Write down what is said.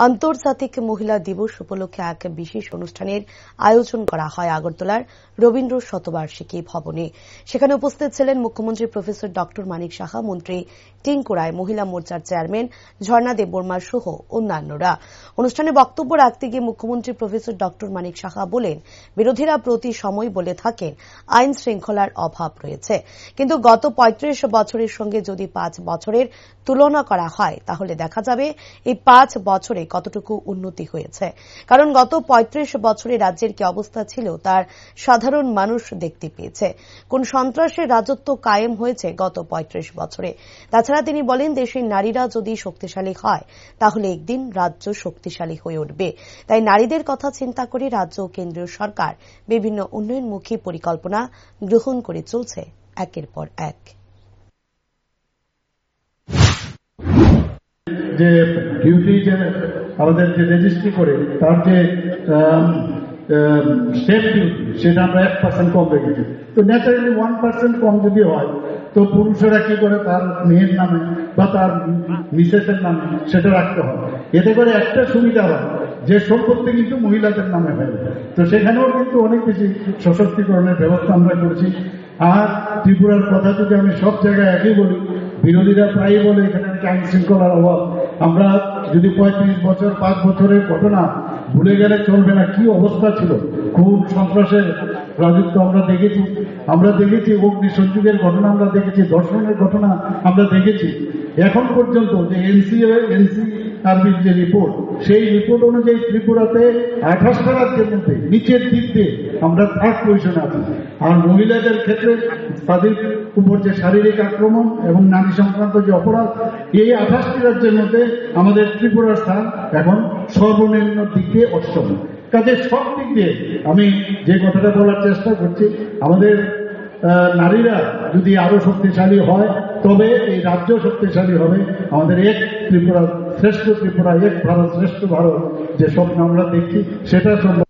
আন্তর্জাতিক মহিলা দিবস উপলক্ষে এক বিশেষ অনুষ্ঠানের আয়োজন করা হয় আগরতলার রবীন্দ্র শতবার্ষিকী ভবনে। সেখানে উপস্থিত ছিলেন মুখ্যমন্ত্রী প্রফেসর ডক্টর মানিক সাহা, মন্ত্রী টিঙ্কু রায়, মহিলা মোর্চার চেয়ারম্যান ঝর্ণা দেববর্মা সহ অন্যান্যরা। অনুষ্ঠানে বক্তব্য রাখতে গিয়ে মুখ্যমন্ত্রী প্রফেসর ডক্টর মানিক সাহা বলেন, বিরোধীরা প্রতি সময় বলে থাকেন আইন শৃঙ্খলার অভাব রয়েছে, কিন্তু গত ৩৫ বছরের সঙ্গে যদি ৫ বছরের তুলনা করা হয় তাহলে দেখা যাবে এই ৫ বছরে কতটুকু উন্নতি হয়েছে। কারণ গত ৩৫ বছরে রাজ্যের কি অবস্থা ছিল তার সাধারণ মানুষ দেখতে পেয়েছে। কোন সন্ত্রাসের রাজত্ব কায়েম হয়েছে গত ৩৫ বছরে। তাছাড়া তিনি বলেন, দেশের নারীরা যদি শক্তিশালী হয় তাহলে একদিন রাজ্য শক্তিশালী হয়ে উঠবে। তাই নারীদের কথা চিন্তা করে রাজ্য ও কেন্দ্রীয় সরকার বিভিন্ন উন্নয়নমুখী পরিকল্পনা গ্রহণ করে চলছে একের পর এক। যে ডিউটি যে আমাদের যে রেজিস্ট্রি করে তার যে স্টেপ ডিউটি সেটা আমরা 1% কম রেখেছি। তো ন্যাচারালি 1% কম যদি হয় তো পুরুষেরা কি করে তার মেয়ের নামে বা তার মিসেসের নামে সেটা রাখতে হয়। এতে করে একটা সুবিধা হয় যে সম্পত্তি কিন্তু মহিলাদের নামে হয়। তো সেখানেও কিন্তু অনেক বেশি সশক্তিকরণের ব্যবস্থা আমরা করেছি। আর ত্রিপুরার কথা যদি আমি সব জায়গায় একই বলি, বিরোধীরা প্রায়ই বলে এখানে আইন শৃঙ্খলার অভাব। আমরা যদি ৩৫ বছর ৫ বছরের ঘটনা ভুলে গেলে চলবে না। কি অবস্থা ছিল, খুব সন্ত্রাসের রাজত্ব আমরা দেখেছি, অগ্নিসংযোগের ঘটনা আমরা দেখেছি, ধর্ষণের ঘটনা আমরা দেখেছি। এখন পর্যন্ত যে এনসিআরবির যে রিপোর্ট, সেই রিপোর্ট অনুযায়ী ত্রিপুরাতে 28টা রাজ্যের মধ্যে নিচের দিক দিয়ে আমরা 3rd পজিশনে আছি। আর মহিলাদের ক্ষেত্রে তাদের উপর যে শারীরিক আক্রমণ এবং নারী সংক্রান্ত যে অপরাধ, এই 28টি রাজ্যের মধ্যে আমাদের ত্রিপুরার স্থান এখন সর্বনিম্ন দিক দিয়ে 8ম। কাজে সব দিক দিয়ে আমি যে কথাটা বলার চেষ্টা করছি, আমাদের নারীরা যদি আরো শক্তিশালী হয় তবে এই রাজ্য শক্তিশালী হবে। আমাদের এক ত্রিপুরা, শ্রেষ্ঠ ত্রিপুরা, এক ভারত শ্রেষ্ঠ ভারত যে স্বপ্ন আমরা দেখছি সেটা সম্ভব।